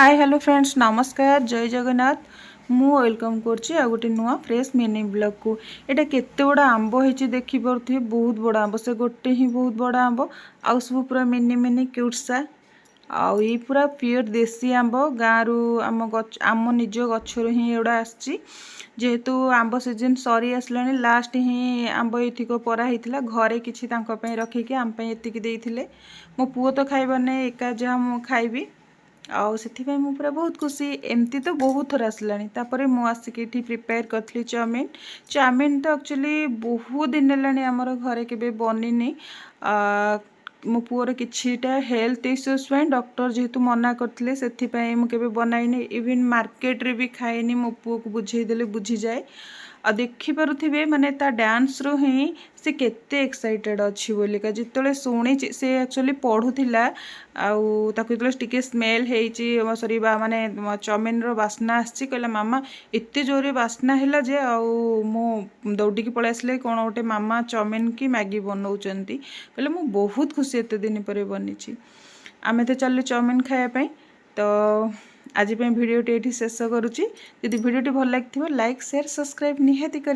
Hi hello friends नमस्कार जय जगन्नाथ मु वेलकम करछि आ गोटे नुआ फ्रेश मिनी ब्लॉग को। एटा केते बड़ा आंब होइछि देखि परथि बहुत बड़ा आंब से गोटे ही बहुत बड़ा आंब आउ सब पूरा मिनी मिनी क्यूट सा आउ ई पूरा प्योर देसी आंब गाँरु आम निज गछरु ही एड़ा आछि जेहेतु आंब सीजन सरी आसलानी लास्ट ही आंब एथिक परा होइतिला घरे किछि तांको पय रखिके आम पय एतिकी देइथिले मो पुओ तो खाइबा नै एका जा मु खाइबी आउ से मु पूरा बहुत खुशी एमती तो बहुत थर आसलानी तापरे मु आसिक प्रिपेयर करथली चाउमिन चाउमिन तो एक्चुअली बहुत दिन हेलानी हमर घरे केबे बनिनी मो पुअर किछिटा हेल्थ इश्यूज पे डॉक्टर जेहेतु मना करथिले सेथि मु केबे बनाइनी इवन मार्केट रे भी खाइनी मो पुओ को बुझेई देले बुझी जाए आ देखि पारुथिबे माने ता डांस रो ही से केते एक्साइटेड अछि बोलिका जितले सुनी से एक्चुअली पढुथिला आउ ताकु जितले टिके स्मेल हेइची सॉरी बा माने चाउमिन रो वासना आछि कहला मामा एते जोरे वासना हैला जे आउ मो दौडी की पळे आसले कोन ओटे मामा चाउमिन की मैगी बनौचंती कहले मु बहुत खुशी एते दिन परे बनिची आमे तो चलु चाउमिन खाया पई तो आज भिडियो टी शेष करुच्ची। यदि भिडियो भल लगी लाइक शेयर सब्सक्राइब निहाती करी।